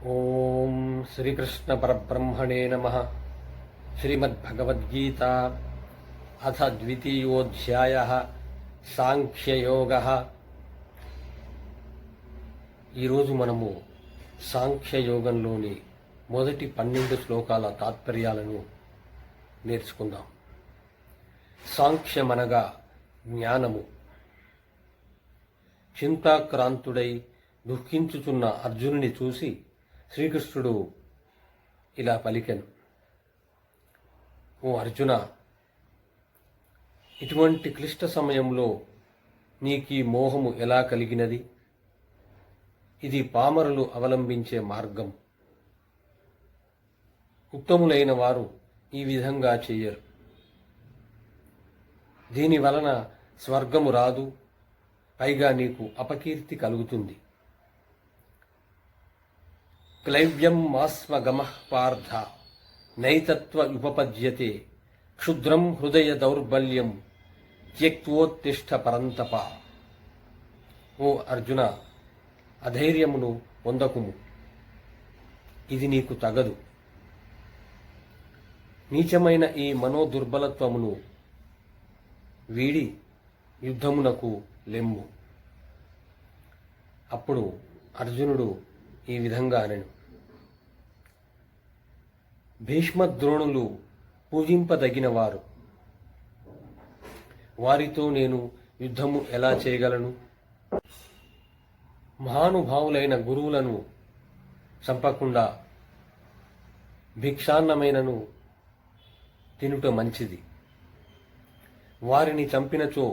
ఓం శ్రీకృష్ణ పరబ్రహ్మణే నమః. శ్రీమద్భగవద్గీత అథ ద్వితీయోధ్యాయః సాంఖ్యయోగః. ఈరోజు మనము సాంఖ్యయోగంలోని మొదటి 12 శ్లోకాల తాత్పర్యాలను నేర్చుకుందాం. సాంఖ్యమనగా జ్ఞానము. చింతాక్రాంతుడై దుఃఖించుచున్న అర్జునుని చూసి శ్రీకృష్ణుడు ఇలా పలికెను, ఓ అర్జున, ఇటువంటి క్లిష్ట సమయంలో నీకీ మోహము ఎలా కలిగినది? ఇది పామరులు అవలంబించే మార్గం. ఉత్తములైన వారు ఈ విధంగా చెయ్యరు. దీని వలన స్వర్గము రాదు, పైగా నీకు అపకీర్తి కలుగుతుంది. క్లైవ్యం మాస్మగమః పార్థ నైతత్వ ఉపపద్యతే క్షుద్రం హృదయ దౌర్బల్యం త్యక్తోత్తిష్ఠ పరంతప. ఓ అర్జున, అధైర్యమును పొందకుము, ఇది నీకు తగదు. నీచమైన ఈ మనోదుర్బలత్వమును వీడి యుద్ధమునకు లెమ్ము. అప్పుడు అర్జునుడు ఈ విధంగా అనెను, భీష్మద్రోణులు పూజింపదగినవారు. వారితో నేను యుద్ధము ఎలా చేయగలను? మహానుభావులైన గురువులను చంపకుండా భిక్షాన్నమైనను తినుట మంచిది. వారిని చంపినచో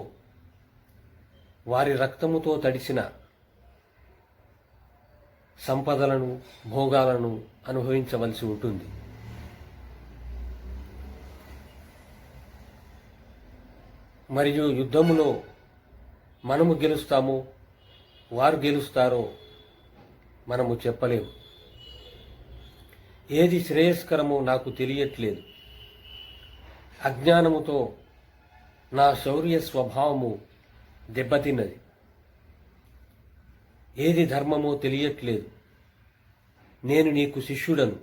వారి రక్తముతో తడిసిన సంపదలను భోగాలను అనుభవించవలసి ఉంటుంది. మరియు యుద్ధములో మనము గెలుస్తామో వారు గెలుస్తారో మనము చెప్పలేము. ఏది శ్రేయస్కరమో నాకు తెలియట్లేదు. అజ్ఞానముతో నా శౌర్య స్వభావము దెబ్బతిన్నది. ఏది ధర్మమో తెలియట్లేదు. నేను నీకు శిష్యుడను.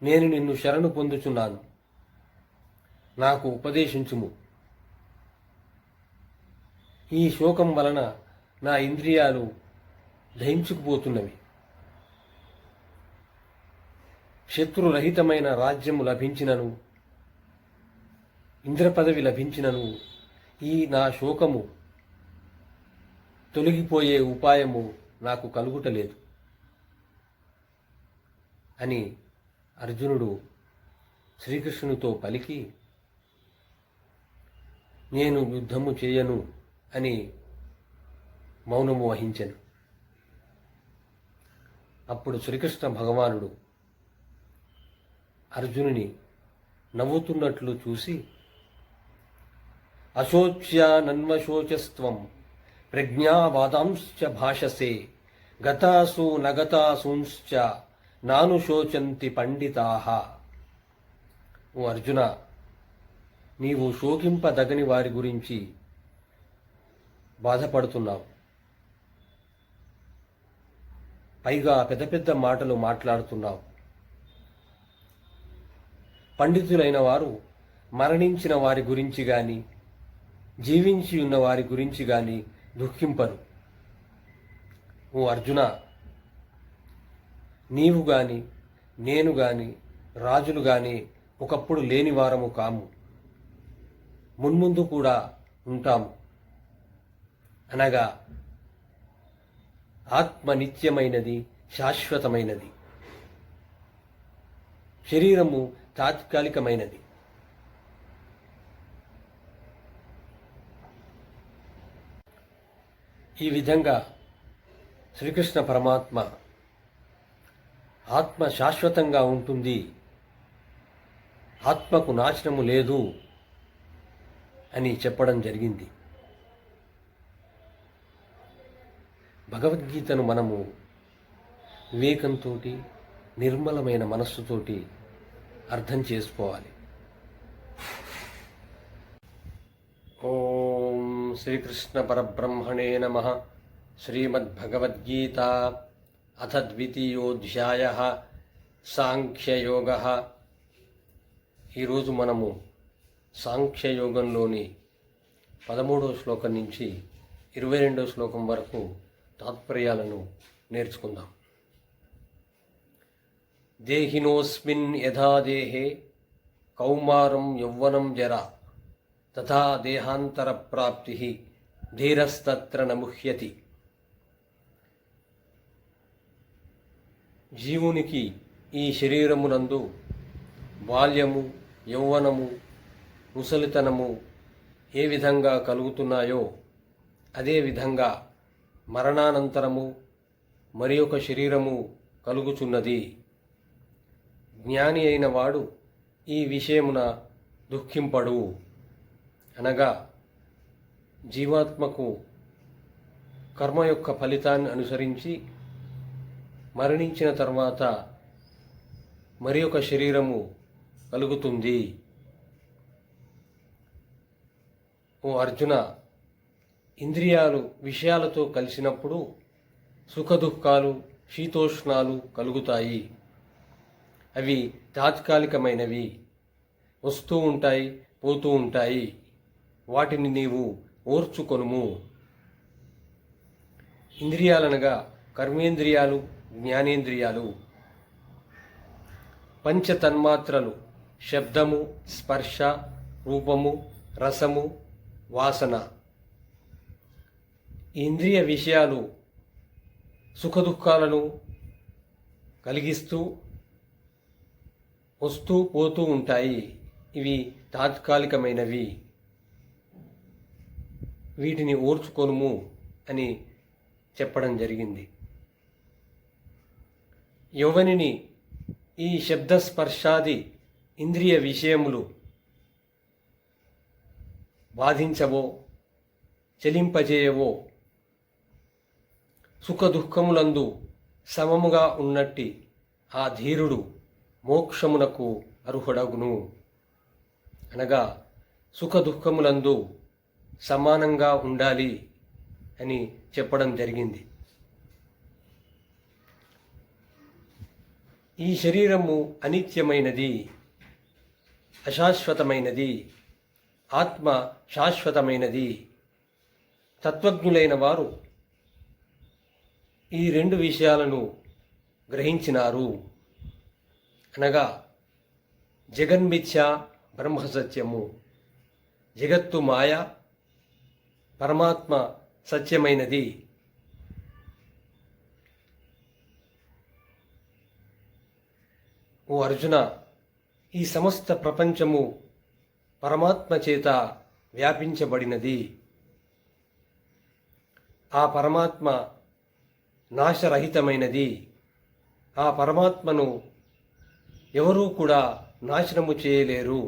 నేను నిన్ను శరణు పొందుచున్నాను. నాకు ఉపదేశించుము. ఈ శోకం వలన నా ఇంద్రియాలు దహించుకుపోతున్నవి. శత్రురహితమైన రాజ్యము లభించినను, ఇంద్రపదవి లభించినను ఈ నా శోకము తొలగిపోయే ఉపాయము నాకు కలుగుటలేదు అని అర్జునుడు శ్రీకృష్ణునితో పలికి, నేను యుద్ధము చేయను అని మౌనము వహించెను. అప్పుడు శ్రీకృష్ణ భగవానుడు అర్జునుని నవ్వుతున్నట్లు చూసి, అశోచ్యానన్వశోచస్త్వం ప్రజ్ఞావాదాంశ్చ భాషసే గతాసు నగతాసూంశ్చ నానుశోచంతి పండితాః. ఓ అర్జున, నీవు శోకింపదగని వారి గురించి బాధపడుతున్నావు. పైగా పెద్ద పెద్ద మాటలు మాట్లాడుతున్నావు. పండితులైన వారు మరణించిన వారి గురించి గాని జీవించి ఉన్న వారి గురించి గాని దుఃఖింపరు. ఓ అర్జున, నీవు గాని నేను గాని రాజులు గాని ఒకప్పుడు లేని వారము కాము. మున్ముందు కూడా ఉంటాము. అనగా ఆత్మ నిత్యమైనది, శాశ్వతమైనది. శరీరము తాత్కాలికమైనది. ఈ విధంగా శ్రీకృష్ణ పరమాత్మ ఆత్మ శాశ్వతంగా ఉంటుంది, ఆత్మకు నాశనము లేదు అని చెప్పడం జరిగింది. భగవద్గీతను మనము వివేకంతో, నిర్మలమైన మనస్సుతోటి అర్థం చేసుకోవాలి. ఓం శ్రీకృష్ణ పరబ్రహ్మణే నమః. శ్రీమద్భగవద్గీత అథ ద్వితీయోధ్యాయః సాంఖ్యయోగః. ఈరోజు మనము సాంఖ్యయోగంలోని 13వ శ్లోకం నుంచి 22వ శ్లోకం వరకు తాత్పర్యాలను నేర్చుకుందాం. దేహినోస్మిన్ యథా దేహే కౌమారం యౌవనం జరా తథా దేహాంతర ప్రాప్తి ధీరస్తత్ర నముహ్యతి. జీవునికి ఈ శరీరమునందు బాల్యము, యౌవనము, ముసలితనము ఏ విధంగా కలుగుతున్నాయో అదేవిధంగా మరణానంతరము మరి ఒక శరీరము కలుగుచున్నది. జ్ఞాని అయిన వాడు ఈ విషయమున దుఃఖింపడు. అనగా జీవాత్మకు కర్మ యొక్క ఫలితాన్ని అనుసరించి మరణించిన తర్వాత మరి ఒక శరీరము కలుగుతుంది. ఓ అర్జున, ఇంద్రియాలు విషయాలతో కలిసినప్పుడు సుఖదుఖాలు, శీతోష్ణాలు కలుగుతాయి. అవి తాత్కాలికమైనవి, వస్తూ ఉంటాయి, పోతూ ఉంటాయి. వాటిని నీవు ఓర్చుకొనుము. ఇంద్రియాలనగా కర్మేంద్రియాలు, జ్ఞానేంద్రియాలు. పంచతన్మాత్రలు శబ్దము, స్పర్శ, రూపము, రసము, వాసన. ఇంద్రియ విషయాలు సుఖదుఖాలను కలిగిస్తూ వస్తూ పోతూ ఉంటాయి. ఇవి తాత్కాలికమైనవి. వీటిని ఓర్చుకొనుము అని చెప్పడం జరిగింది. యౌవనిని ఈ శబ్దస్పర్శాది ఇంద్రియ విషయములు బాధించవో, చలింపజేయవో, సుఖదుఖములందు సమముగా ఉన్నట్టి ఆ ధీరుడు మోక్షమునకు అర్హుడగును. అనగా సుఖదుఖములందు సమానంగా ఉండాలి అని చెప్పడం జరిగింది. ఈ శరీరము అనిత్యమైనది, అశాశ్వతమైనది. ఆత్మ శాశ్వతమైనది. తత్వజ్ఞులైన వారు ఈ రెండు విషయాలను గ్రహించినారు. అనగా జగన్మిథ్య, బ్రహ్మసత్యము. జగత్తు మాయ, పరమాత్మ సత్యమైనది. ఓ అర్జున, ఈ సమస్త ప్రపంచము పరమాత్మ చేత వ్యాపించబడినది. ఆ పరమాత్మ నాశరహితమైనది. ఆ పరమాత్మను ఎవరూ కూడా నాశనము చేయలేరు.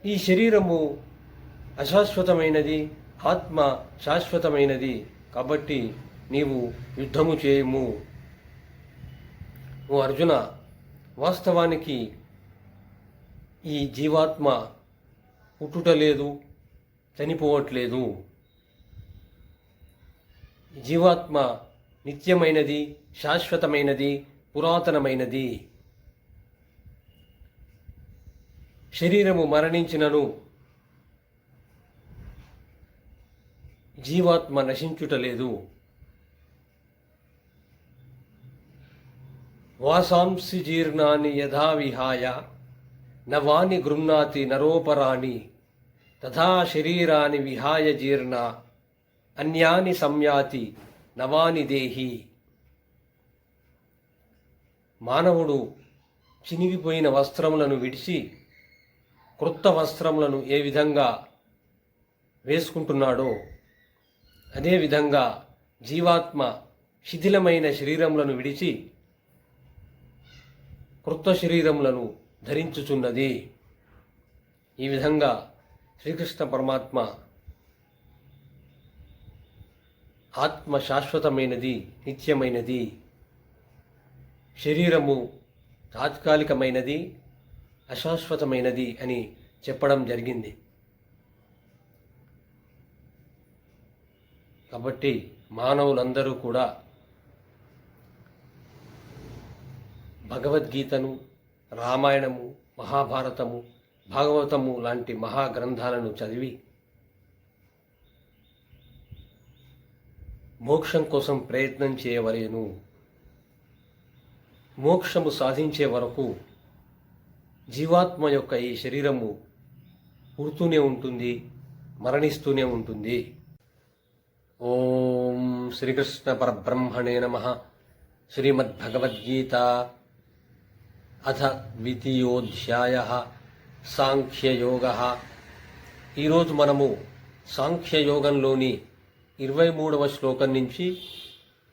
ఈ శరీరము అశాశ్వతమైనది, ఆత్మ శాశ్వతమైనది. కాబట్టి నీవు యుద్ధము చేయము. ఓ అర్జున, వాస్తవానికి ఈ జీవాత్మ పుట్టుట లేదు, చనిపోవట్లేదు. జీవాత్మ నిత్యమైనది, శాశ్వతమైనది, పురాతనమైనది. శరీరము మరణించినను జీవాత్మ నశించుటలేదు. వాసాంసి జీర్ణాని యథా విహాయ నవాని గృహ్ణాతి నరోపరాణి తథా శరీరాని విహాయ జీర్ణ అన్యాని సంయాతి నవాని దేహి. మానవుడు చినిగిపోయిన వస్త్రములను విడిచి క్రొత్త వస్త్రములను ఏ విధంగా వేసుకుంటున్నాడో అదేవిధంగా జీవాత్మ శిథిలమైన శరీరములను విడిచి క్రొత్త శరీరములను ధరించుచున్నది. ఈ విధంగా శ్రీకృష్ణ పరమాత్మ ఆత్మ శాశ్వతమైనది, నిత్యమైనది. శరీరము తాత్కాలికమైనది, అశాశ్వతమైనది అని చెప్పడం జరిగింది. కాబట్టి మానవులందరూ కూడా భగవద్గీతను, రామాయణము, మహాభారతము, భాగవతము లాంటి మహాగ్రంథాలను చదివి మోక్షం కోసం ప్రయత్నం చేయవలెను. మోక్షము సాధించే వరకు జీవాత్మ యొక్క ఈ శరీరము పుడుతూనే ఉంటుంది, మరణిస్తూనే ఉంటుంది. ఓం శ్రీకృష్ణ పరబ్రహ్మణే నమః. శ్రీమద్భగవద్గీత అథ ద్వితీయోధ్యాయః సాంఖ్యయోగః. ఈరోజు మనము సాంఖ్యయోగంలోని 23వ శ్లోకం నుంచి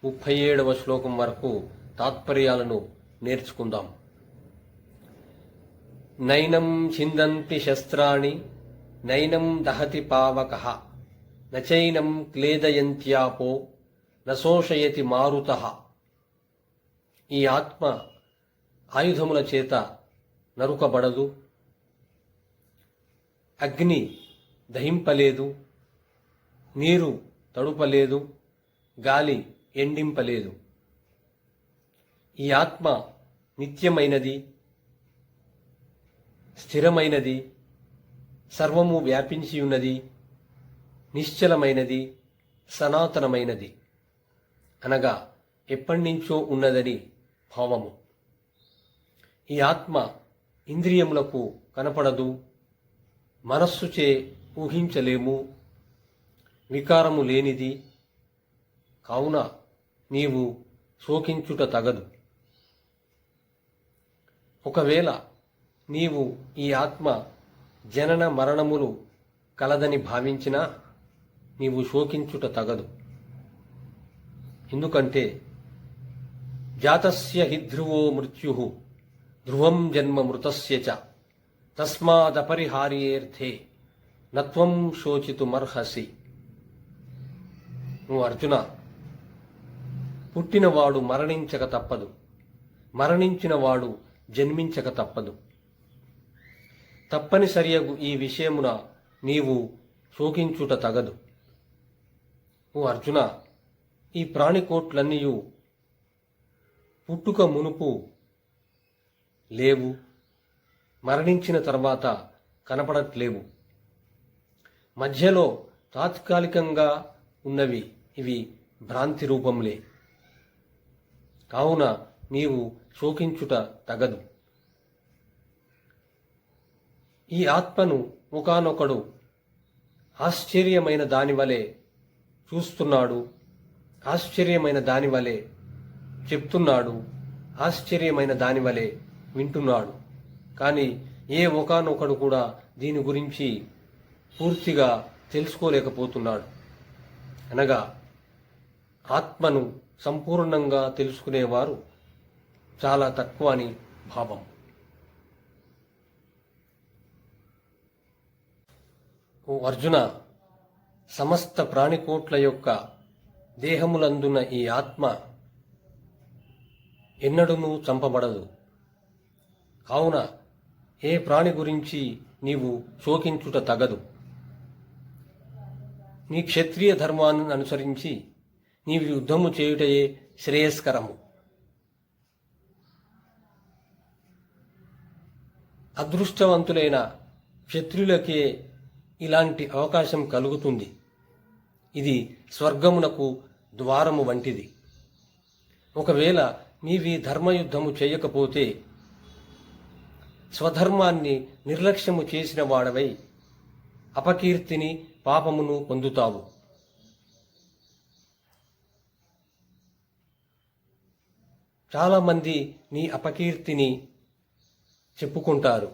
37వ శ్లోకం వరకు తాత్పర్యాలను నేర్చుకుందాం. నైనం ఛిందంతి శస్త్రాణి నైనం దహతి పావకః నచైనం క్లేదయంత్యాపో నశోషయతి మారుతః. ఈ ఆత్మ ఆయుధముల చేత నరుకబడదు, అగ్ని దహింపలేదు, నీరు తడుపలేదు, గాలి ఎండింపలేదు. ఈ ఆత్మ నిత్యమైనది, స్థిరమైనది, సర్వము వ్యాపించి ఉన్నది, నిశ్చలమైనది, సనాతనమైనది, అనగా ఎప్పటినుంచో ఉన్నదని భావము. ఈ ఆత్మ ఇంద్రియములకు కనపడదు, మనస్సుచే ఊహించలేము, వికారము లేనిది. కావున నీవు శోకించుట తగదు. ఒకవేళ నీవు ఈ ఆత్మ జనన మరణములు కలదని భావించినా నీవు శోకించుట తగదు. ఎందుకంటే జాతస్య హి ధ్రువో మృత్యుః ధ్రువం జన్మ మృతస్య చ తస్మాదపరిహార్యేర్థే నత్వం శోచితుమర్హసి. నువ్వు అర్జున, పుట్టినవాడు మరణించక తప్పదు, మరణించినవాడు జన్మించక తప్పదు. తప్పనిసరియగు ఈ విషయమున నీవు శోకించుట తగదు. ఓ అర్జున, ఈ ప్రాణికోట్లన్నీయు పుట్టుక మునుపు లేవు, మరణించిన తర్వాత కనపడట్లేవు. మధ్యలో తాత్కాలికంగా ఉన్నవి ఇవి భ్రాంతి రూపంలే. కావున నీవు శోకించుట తగదు. ఈ ఆత్మను ఒకానొకడు ఆశ్చర్యమైన దానివలే చూస్తున్నాడు, ఆశ్చర్యమైన దానివలే చెప్తున్నాడు, ఆశ్చర్యమైన దానివలే వింటున్నాడు. కానీ ఏ ఒకానొకడు కూడా దీని గురించి పూర్తిగా తెలుసుకోలేకపోతున్నాడు. అనగా ఆత్మను సంపూర్ణంగా తెలుసుకునేవారు చాలా తక్కువ అని భావం. ఓ అర్జున, సమస్త ప్రాణికోట్ల యొక్క దేహములందున ఈ ఆత్మ ఎన్నడూనూ చంపబడదు. కావున ఏ ప్రాణి గురించి నీవు శోకించుట తగదు. నీ క్షత్రియ ధర్మాన్ని అనుసరించి నీవు యుద్ధము చేయుటయే శ్రేయస్కరము. అదృష్టవంతులైన క్షత్రియులకే ఇలాంటి అవకాశం కలుగుతుంది. ఇది స్వర్గమునకు ద్వారము వంటిది. ఒకవేళ నీవి ధర్మయుద్ధము చేయకపోతే స్వధర్మాన్ని నిర్లక్ష్యము చేసిన వాడవై అపకీర్తిని, పాపమును పొందుతావు. చాలామంది నీ అపకీర్తిని చెప్పుకుంటారు.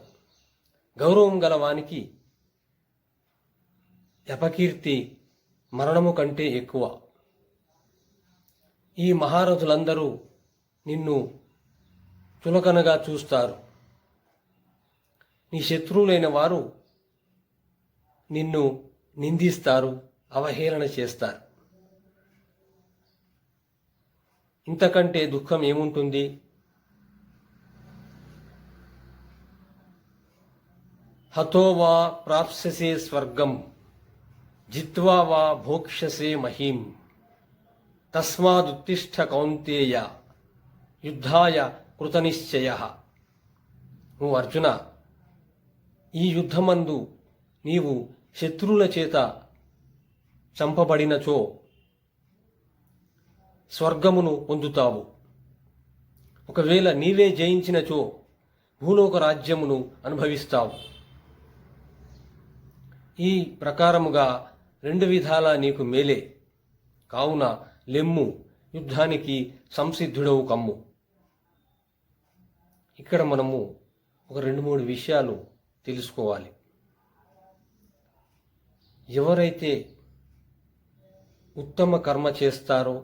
గౌరవం గలవానికి అపకీర్తి మరణము కంటే ఎక్కువ. ఈ మహారథులందరూ నిన్ను చులకనగా చూస్తారు. నీ శత్రువులైన వారు నిన్ను నిందిస్తారు, అవహేళన చేస్తారు. ఇంతకంటే దుఃఖం ఏముంటుంది? హతో వా ప్రాప్స్యసే స్వర్గం జిత్వా వా భోక్ష్యసే మహీం తస్మాదుత్తిష్ఠ కౌంతేయ యుద్ధాయ కృతనిశ్చయ. ఓ అర్జున, ఈ యుద్ధమందు నీవు శత్రువుల చేత చంపబడినచో స్వర్గమును పొందుతావు. ఒకవేళ నీవే జయించినచో భూలోక రాజ్యమును అనుభవిస్తావు. ఈ ప్రకారముగా 2 విధాలా నీకు మేలే. కావున లెమ్ము, యుద్ధానికి సంసిద్ధుడవు కమ్ము. ఇక్కడ మనము ఒక 2-3 విషయాలు తెలుసుకోవాలి. ఎవరైతే ఉత్తమ కర్మ చేస్తారో,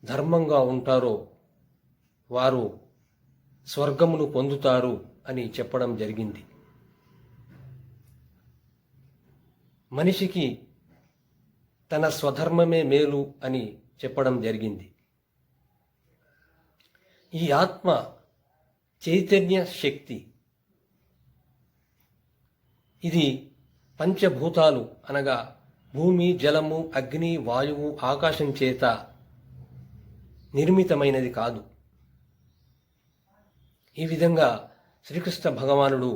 ధర్మంగా ఉంటారో వారు స్వర్గమును పొందుతారు అని చెప్పడం జరిగింది. మనిషికి తన స్వధర్మమే మేలు అని చెప్పడం జరిగింది. ఈ ఆత్మ చైతన్య శక్తి, ఇది పంచభూతాలు అనగా భూమి, జలము, అగ్ని, వాయువు, ఆకాశం చేత నిర్మితమైనది కాదు. ఈ విధంగా శ్రీకృష్ణ భగవానుడు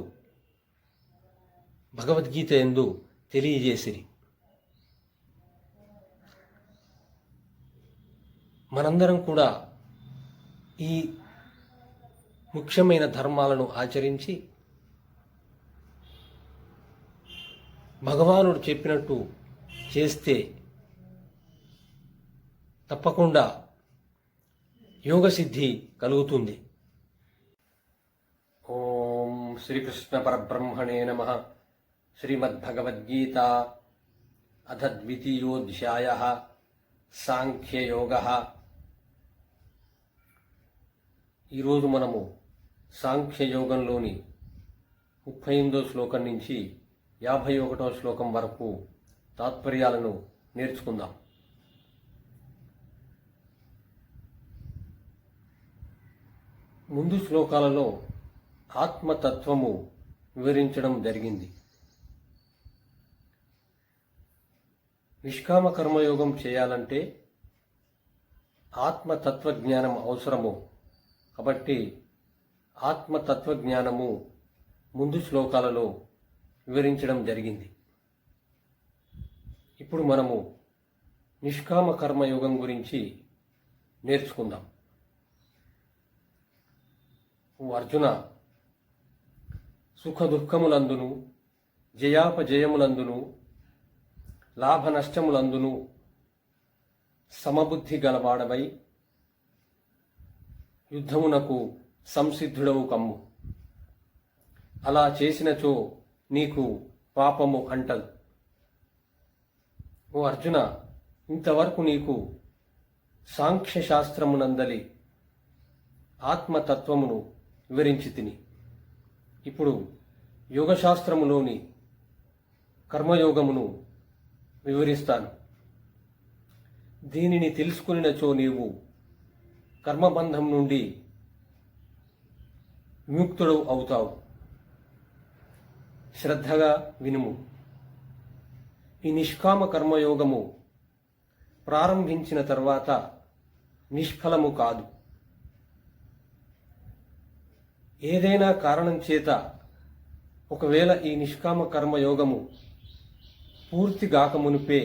భగవద్గీత యందు తెలియజేసిరి. మనందరం కూడా ఈ ముఖ్యమైన ధర్మాలను ఆచరించి భగవానుడు చెప్పినట్టు చేస్తే తప్పకుండా యోగసిద్ధి కలుగుతుంది. ఓం శ్రీకృష్ణ పరబ్రహ్మణే నమః. శ్రీమద్భగవద్గీత అథ ద్వితీయోధ్యాయః సాంఖ్యయోగః. ఈరోజు మనము సాంఖ్యయోగంలోని 38వ శ్లోకం నుంచి 51వ శ్లోకం వరకు తాత్పర్యాలను నేర్చుకుందాం. ముందు శ్లోకాలలో ఆత్మతత్వము వివరించడం జరిగింది. నిష్కామ కర్మయోగం చేయాలంటే ఆత్మతత్వజ్ఞానం అవసరము. కాబట్టి ఆత్మతత్వజ్ఞానము ముందు శ్లోకాలలో వివరించడం జరిగింది. ఇప్పుడు మనము నిష్కామ కర్మయోగం గురించి నేర్చుకుందాం. ఓ అర్జున, సుఖ దుఃఖములందును, జయాపజయములందును, లాభ నష్టములందును సమబుద్ధి గలవాడవై యుద్ధమునకు సంసిద్ధుడవు కమ్ము. అలా చేసినచో నీకు పాపము అంటదు. ఓ అర్జున, ఇంతవరకు నీకు సాంఖ్య శాస్త్రమునందలి ఆత్మతత్వమును వివరించి తిని, ఇప్పుడు యోగశాస్త్రములోని కర్మయోగమును వివరిస్తాను. దీనిని తెలుసుకునినచో నీవు కర్మబంధం నుండి విముక్తుడు అవుతావు. శ్రద్ధగా వినుము. ఈ నిష్కామ కర్మయోగము ప్రారంభించిన తర్వాత నిష్ఫలము కాదు. ఏదైనా కారణం చేత ఒకవేళ ఈ నిష్కామ కర్మయోగము పూర్తి గాకమునిపే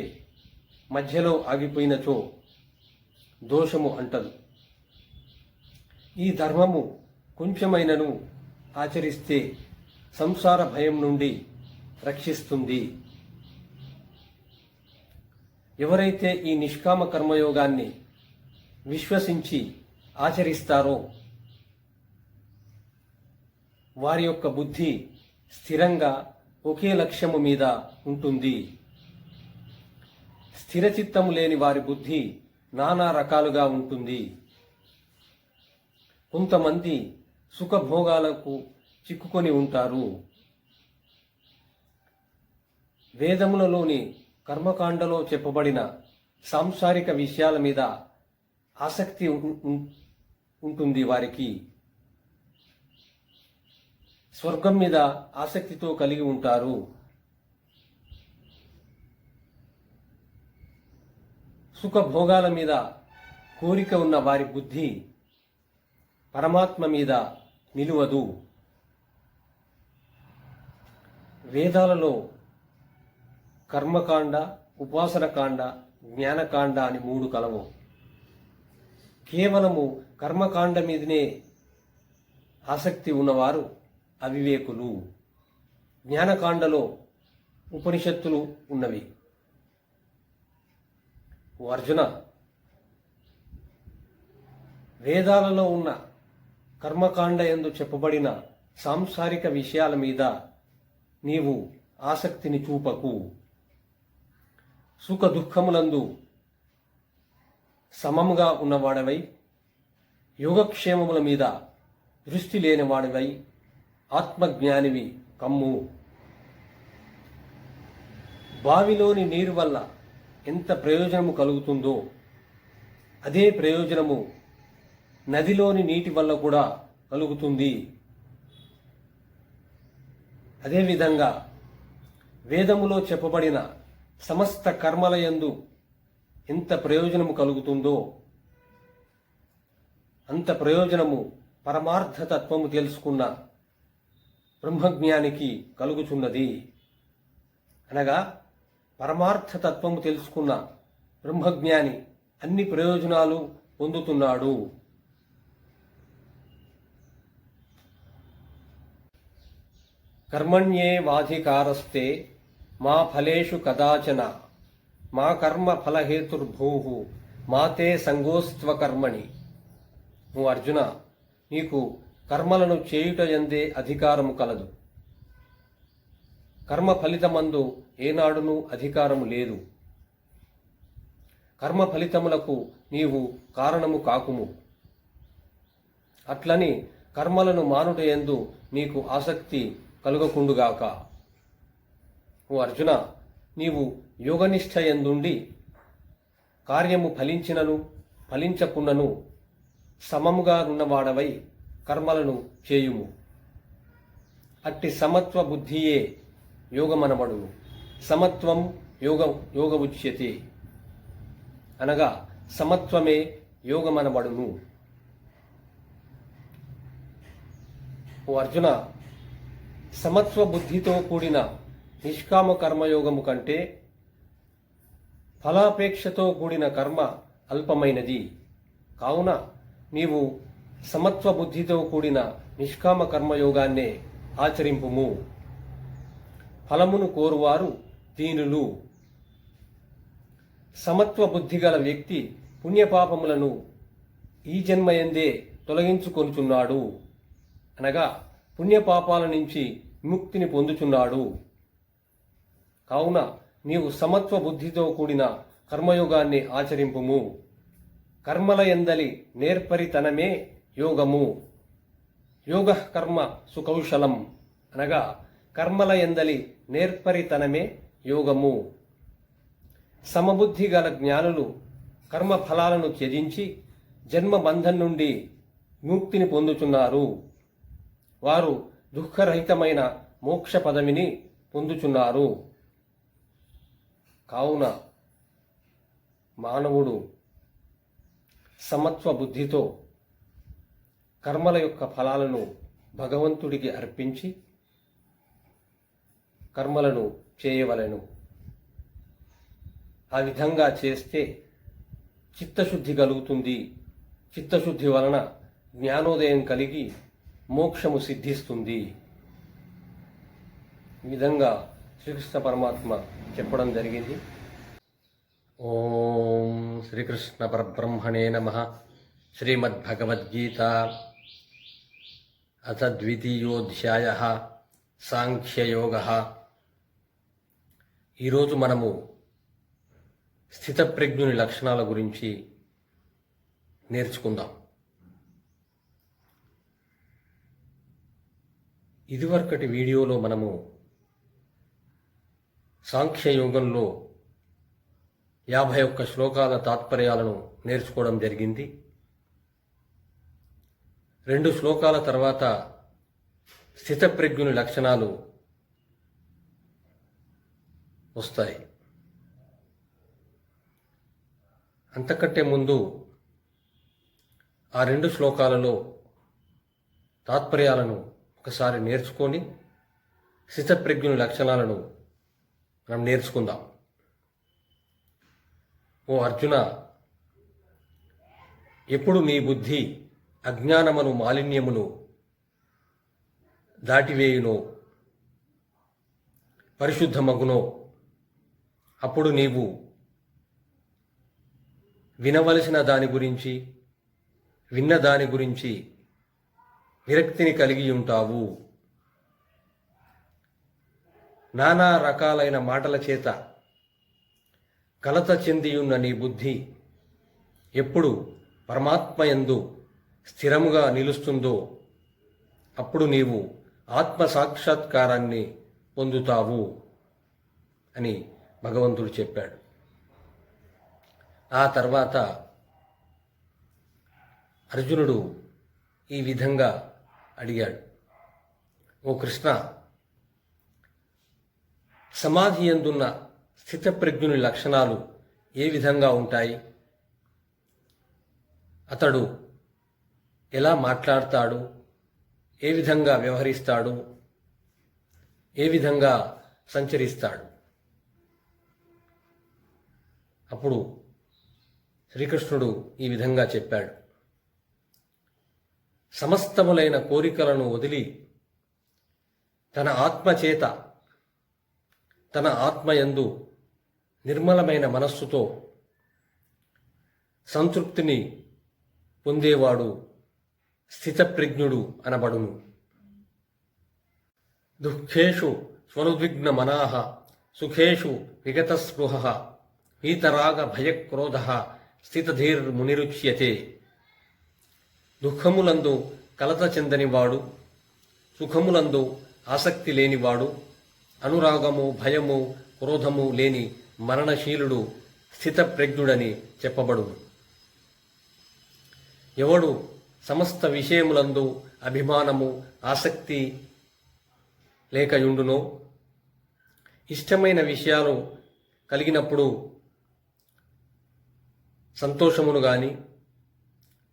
మధ్యలో ఆగిపోయినచో దోషము అంటదు. ఈ ధర్మము కొంచెమైనను ఆచరిస్తే సంసార భయం నుండి రక్షిస్తుంది. ఎవరైతే ఈ నిష్కామ కర్మయోగాన్ని విశ్వసించి ఆచరిస్తారో వారి యొక్క బుద్ధి స్థిరంగా ఒకే లక్ష్యము మీద ఉంటుంది. స్థిరచిత్తము లేని వారి బుద్ధి నానా రకాలుగా ఉంటుంది. కొంతమంది సుఖభోగాలకు చిక్కుకొని ఉంటారు. వేదములలోని కర్మకాండలో చెప్పబడిన సాంసారిక విషయాల మీద ఆసక్తి ఉంటుంది. వారికి స్వర్గం మీద ఆసక్తితో కలిగి ఉంటారు. సుఖభోగాల మీద కోరిక ఉన్న వారి బుద్ధి పరమాత్మ మీద నిలువదు. వేదాలలో కర్మకాండ, ఉపాసనకాండ, జ్ఞానకాండ అని 3 కలవు. కేవలము కర్మకాండ మీదనే ఆసక్తి ఉన్నవారు అవివేకులు. జ్ఞానకాండలో ఉపనిషత్తులు ఉన్నవి. ఓ అర్జున, వేదాలలో ఉన్న కర్మకాండ యందు చెప్పబడిన సాంసారిక విషయాల మీద నీవు ఆసక్తిని చూపకు. సుఖ దుఃఖములందు సమముగా ఉన్నవాడవై, యోగక్షేమముల మీద దృష్టి లేనివాడివై ఆత్మజ్ఞానివి కమ్ము. బావిలోని నీరు వల్ల ఎంత ప్రయోజనము కలుగుతుందో అదే ప్రయోజనము నదిలోని నీటి వల్ల కూడా కలుగుతుంది. అదేవిధంగా వేదములో చెప్పబడిన సమస్త కర్మలయందు ఎంత ప్రయోజనము కలుగుతుందో అంత ప్రయోజనము పరమార్థతత్వము తెలుసుకున్న బ్రహ్మజ్ఞానికి కలుగుచున్నది. అనగా పరమార్థతత్వము తెలుసుకున్న బ్రహ్మజ్ఞాని అన్ని ప్రయోజనాలు పొందుతున్నాడు. కర్మణ్యేవాధికారస్తే మా ఫలేషు కదాచన మా కర్మ ఫలహేతుర్భూః మాతే సంగోస్త్వ కర్మణి. ఓ అర్జున, నీకు కర్మలను చేయుటయందే అధికారము కలదు. కర్మ ఫలితమందు ఏనాడునూ అధికారము లేదు. కర్మ ఫలితములకు నీవు కారణము కాకుము. అట్లని కర్మలను మానుటయందు నీకు ఆసక్తి కలుగకుండుగాక. ఓ అర్జున, నీవు యోగనిష్ఠయందుండి కార్యము ఫలించినను ఫలించకున్నను సమముగా ఉన్నవాడవై కర్మలను చేయుము. అట్టి సమత్వ బుద్ధియే యోగమనబడును. సమత్వం యోగ ఉచ్యతే. అనగా సమత్వమే యోగమనబడును. ఓ అర్జున, సమత్వ బుద్ధితో కూడిన నిష్కామ కర్మయోగము కంటే ఫలాపేక్షతో కూడిన కర్మ అల్పమైనది. కావున నీవు సమత్వ బుద్ధితో కూడిన నిష్కామ కర్మయోగాన్నే ఆచరింపుము. ఫలమును కోరువారు దీనులు. సమత్వ బుద్ధి గల వ్యక్తి పుణ్యపాపములను ఈ జన్మయందే తొలగించుకొనుచున్నాడు. అనగా పుణ్యపాపాల నుంచి విముక్తిని పొందుచున్నాడు. కావున నీవు సమత్వ బుద్ధితో కూడిన కర్మయోగాన్ని ఆచరింపుము. కర్మల ఎందలి నేర్పరితనమే యోగము. యోగ కర్మ సుకౌశలం. అనగా కర్మల ఎందలి నేర్పరితనమే యోగము. సమబుద్ధి గల జ్ఞానులు కర్మఫలాలను త్యజించి జన్మబంధం నుండి విముక్తిని పొందుచున్నారు. వారు దుఃఖరహితమైన మోక్ష పదవిని పొందుచున్నారు. కావున మానవుడు సమత్వ బుద్ధితో కర్మల యొక్క ఫలాలను భగవంతుడికి అర్పించి కర్మలను చేయవలెను. ఆ విధంగా చేస్తే చిత్తశుద్ధి కలుగుతుంది. చిత్తశుద్ధి వలన జ్ఞానోదయం కలిగి మోక్షము సిద్ధిస్తుంది. ఈ విధంగా శ్రీకృష్ణ పరమాత్మ చెప్పడం జరిగింది. ఓం శ్రీకృష్ణ పరబ్రహ్మణే నమః. శ్రీమద్భగవద్గీత అథ ద్వితీయోధ్యాయః సాంఖ్యయోగః. ఈరోజు మనము స్థితప్రజ్ఞుని లక్షణాల గురించి నేర్చుకుందాం. ఇదివరకటి వీడియోలో మనము సాంఖ్యయోగంలో 51 శ్లోకాల తాత్పర్యాలను నేర్చుకోవడం జరిగింది. 2 శ్లోకాల తర్వాత స్థితప్రజ్ఞుని లక్షణాలు వస్తాయి. అంతకంటే ముందు ఆ 2 శ్లోకాలలో తాత్పర్యాలను ఒకసారి నేర్చుకొని స్థితప్రజ్ఞుని లక్షణాలను మనం నేర్చుకుందాం. ఓ అర్జున, ఎప్పుడు మీ బుద్ధి అజ్ఞానమును మాలిన్యమును దాటివేయునో, పరిశుద్ధమగునో, అప్పుడు నీవు వినవలసిన దాని గురించి, విన్న దాని గురించి విరక్తిని కలిగి ఉంటావు. నానా రకాలైన మాటల చేత కలత చెందియున్న నీ బుద్ధి ఎప్పుడు పరమాత్మయందు స్థిరముగా నిలుస్తుందో అప్పుడు నీవు ఆత్మ సాక్షాత్కారాన్ని పొందుతావు అని భగవంతుడు చెప్పాడు. ఆ తర్వాత అర్జునుడు ఈ విధంగా అడిగాడు, ఓ కృష్ణ, సమాధి యందున్న స్థితప్రజ్ఞుని లక్షణాలు ఏ విధంగా ఉంటాయి? అతడు ఎలా మాట్లాడతాడు? ఏ విధంగా వ్యవహరిస్తాడు? ఏ విధంగా సంచరిస్తాడు? అప్పుడు శ్రీకృష్ణుడు ఈ విధంగా చెప్పాడు, సమస్తములైన కోరికలను వదిలి తన ఆత్మచేత, తన ఆత్మయందు నిర్మలమైన మనస్సుతో సంతృప్తిని పొందేవాడు స్థితప్రజ్ఞుడు అనబడును. దుఃఖేషు స్వనుద్విగ్న మనాః సుఖేషు విగతస్పృహః వీతరాగ భయక్రోధ స్థితధీర్మునిరుచ్యతే. దుఃఖములందు కలత చెందనివాడు, సుఖములందు ఆసక్తి లేనివాడు, అనురాగము భయము క్రోధము లేని మరణశీలుడు స్థితప్రజ్ఞుడని చెప్పబడును. ఎవడు సమస్త విషయములందు అభిమానము ఆసక్తి లేకయుండునో, ఇష్టమైన విషయాలు కలిగినప్పుడు సంతోషమును గాని,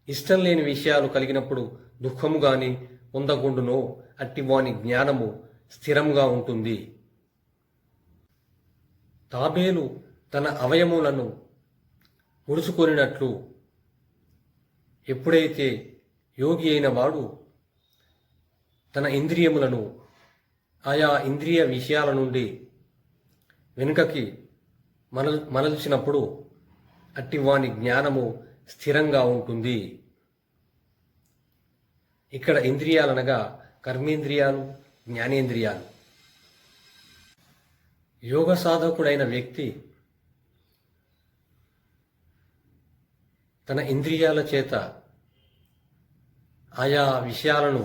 ఇష్టం లేని విషయాలు కలిగినప్పుడు దుఃఖము గాని పొందకుండునో, అట్టివాని జ్ఞానము స్థిరంగా ఉంటుంది. తాబేలు తన అవయములను ముడుచుకొనినట్లు ఎప్పుడైతే యోగి అయిన వాడు తన ఇంద్రియములను ఆయా ఇంద్రియ విషయాల నుండి వెనుకకి మరల్చినప్పుడు అట్టివాని జ్ఞానము స్థిరంగా ఉంటుంది. ఇక్కడ ఇంద్రియాలనగా కర్మేంద్రియాలు, జ్ఞానేంద్రియాలు. యోగ సాధకుడైన వ్యక్తి తన ఇంద్రియాల చేత ఆయా విషయాలను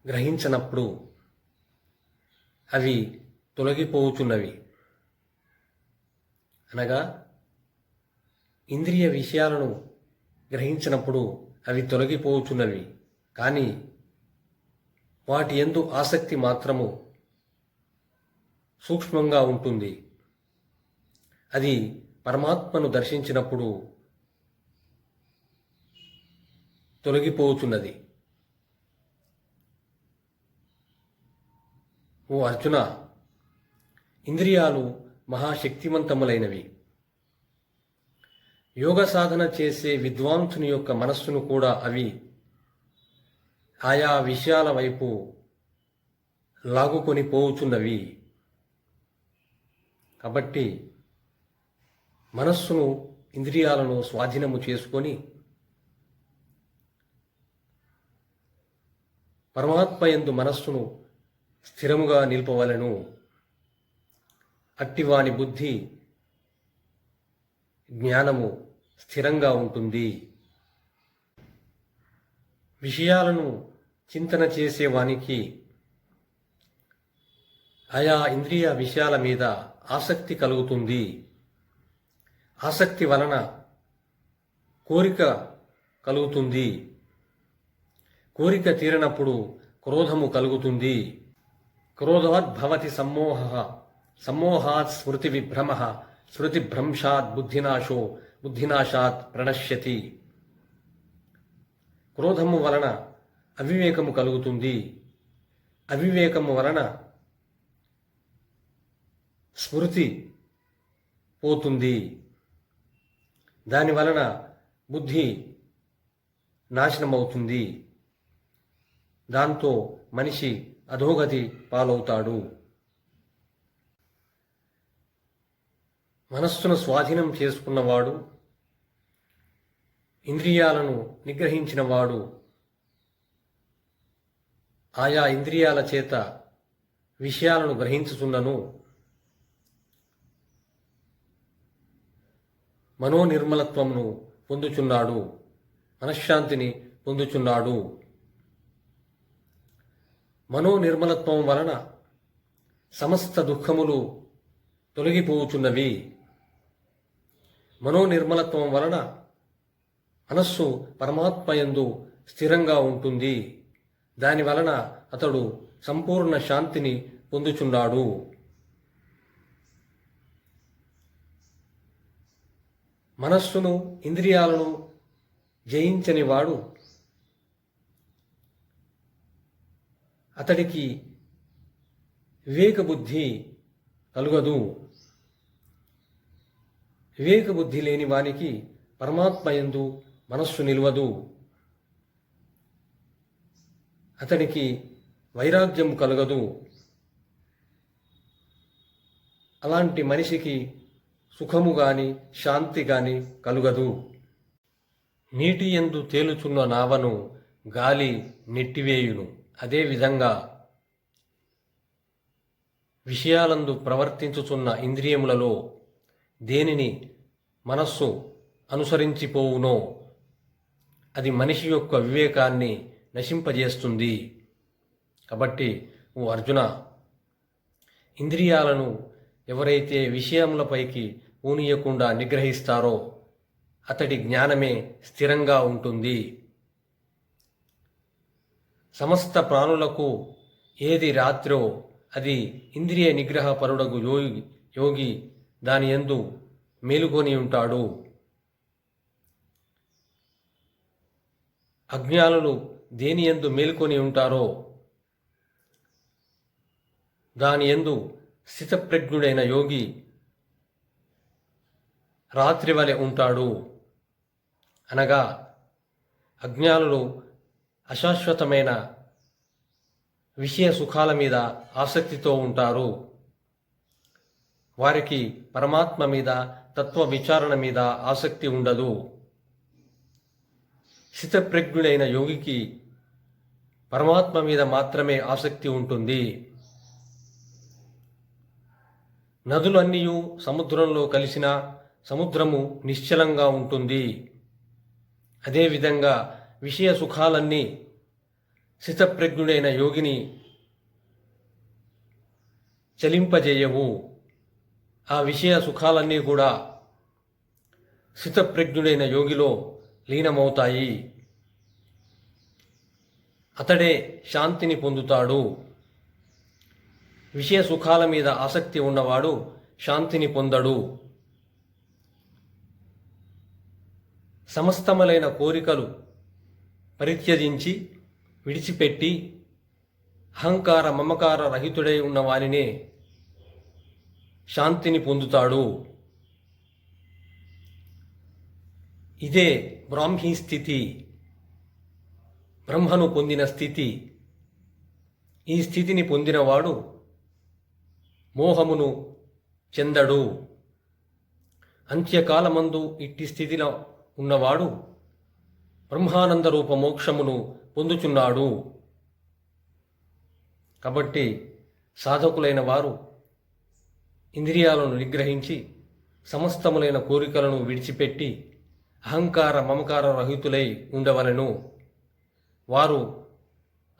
గ్రహించనప్పుడు అవి తొలగిపోతున్నవి. అనగా ఇంద్రియ విషయాలను గ్రహించినప్పుడు అవి తొలగిపోతున్నవి, కానీ వాటి యందు ఆసక్తి మాత్రము సూక్ష్మంగా ఉంటుంది. అది పరమాత్మను దర్శించినప్పుడు తొలగిపోతున్నది. ఓ అర్జున, ఇంద్రియాలు మహాశక్తివంతములైనవి. యోగ సాధన చేసే విద్వాంసుని యొక్క మనస్సును కూడా అవి ఆయా విషయాల వైపు లాగుకొని పోవుచున్నవి. కాబట్టి మనస్సును, ఇంద్రియాలను స్వాధీనము చేసుకొని పరమాత్మయందు మనస్సును స్థిరముగా నిలుపవలెను. అట్టివాని బుద్ధి, జ్ఞానము స్థిరంగా ఉంటుంది. విషయాలను చింతన చేసేవానికి ఆయా ఇంద్రియ విషయాల మీద ఆసక్తి కలుగుతుంది. ఆసక్తి వలన కోరిక కలుగుతుంది. కోరిక తీరనప్పుడు క్రోధము కలుగుతుంది. క్రోధాత్ భవతి సమ్మోహః, సమ్మోహాత్ స్మృతి విభ్రమః, స్మృతిభ్రంశాత్ బుద్ధినాశాత్ ప్రణశ్యతి. క్రోధము వలన అవివేకము కలుగుతుంది. అవివేకము వలన స్మృతి పోతుంది. దాని వలన బుద్ధి నాశనమవుతుంది. దాంతో మనిషి అధోగతి పాలవుతాడు. మనస్సును స్వాధీనం చేసుకున్నవాడు, ఇంద్రియాలను నిగ్రహించినవాడు ఆయా ఇంద్రియాల చేత విషయాలను గ్రహించుచున్నను మనోనిర్మలత్వమును పొందుచున్నాడు, మనశ్శాంతిని పొందుచున్నాడు. మనోనిర్మలత్వం వలన సమస్త దుఃఖములు తొలగిపోవుచున్నవి. మనోనిర్మలత్వం వలన మనస్సు పరమాత్మయందు స్థిరంగా ఉంటుంది. దాని వలన అతడు సంపూర్ణ శాంతిని పొందుచున్నాడు. మనస్సును ఇంద్రియాలను జయించని వాడు అతడికి వివేకబుద్ధి కలుగదు. వివేకబుద్ధి లేని వానికి పరమాత్మయందు మనస్సు నిలవదు. అతనికి వైరాగ్యం కలగదు. అలాంటి మనిషికి సుఖము గాని శాంతి గాని కలుగదు. నీటి యందు తేలుచున్న నావను గాలి నెట్టివేయును. అదేవిధంగా విషయాలందు ప్రవర్తించుచున్న ఇంద్రియములలో దేనిని మనస్సు అనుసరించిపోవునో అది మనిషి యొక్క వివేకాన్ని నశింపజేస్తుంది. కాబట్టి ఓ అర్జున, ఇంద్రియాలను ఎవరైతే విషయములపైకి ఊనియకుండా నిగ్రహిస్తారో అతడి జ్ఞానమే స్థిరంగా ఉంటుంది. సమస్త ప్రాణులకు ఏది రాత్రో అది ఇంద్రియ నిగ్రహ పరుడగు యోగి దాని యందు మేలుకొని ఉంటాడు. అజ్ఞానులు దేని యందు మేలుకొని ఉంటారో దాని యందు స్థితప్రజ్ఞుడైన యోగి రాత్రి వలె ఉంటాడు. అనగా అజ్ఞానులు అశాశ్వతమైన విషయ సుఖాల మీద ఆసక్తితో ఉంటారు. వారికి పరమాత్మ మీద, తత్వ విచారణ మీద ఆసక్తి ఉండదు. స్థితప్రజ్ఞుడైన యోగికి పరమాత్మ మీద మాత్రమే ఆసక్తి ఉంటుంది. నదులన్నీ సముద్రంలో కలిసినా సముద్రము నిశ్చలంగా ఉంటుంది. అదేవిధంగా విషయ సుఖాలన్నీ స్థితప్రజ్ఞుడైన యోగిని చలింపజేయవు. ఆ విషయ సుఖాలన్నీ కూడా స్థితప్రజ్ఞుడైన యోగిలో లీనమవుతాయి. అతడే శాంతిని పొందుతాడు. విషయ సుఖాల మీద ఆసక్తి ఉన్నవాడు శాంతిని పొందడు. సమస్తములైన కోరికలు పరిత్యజించి విడిచిపెట్టి అహంకార మమకార రహితుడై ఉన్నవానినే శాంతిని పొందుతాడు. ఇదే బ్రాహ్మీ స్థితి, బ్రహ్మను పొందిన స్థితి. ఈ స్థితిని పొందినవాడు మోహమును చెందడు. అంత్యకాలమందు ఇట్టి స్థితిలో ఉన్నవాడు బ్రహ్మానంద రూప మోక్షమును పొందుచున్నాడు. కాబట్టి సాధకులైన వారు ఇంద్రియాలను నిగ్రహించి సమస్తములైన కోరికలను విడిచిపెట్టి అహంకార మమకార రహితులై ఉండవలెను. వారు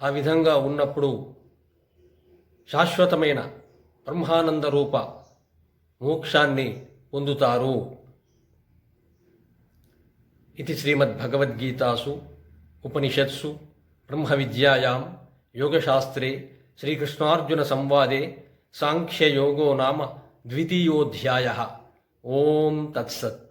ఆ విధంగా ఉన్నప్పుడు శాశ్వతమైన బ్రహ్మానంద రూప మోక్షాన్ని పొందుతారు. ఇది శ్రీమద్భగవద్గీతాసు ఉపనిషత్సు బ్రహ్మ విద్యాయాం యోగశాస్త్రే శ్రీకృష్ణార్జున సంవాదే సాంఖ్యయోగో నామ ద్వితీయోధ్యాయః. ఓం తత్సత్.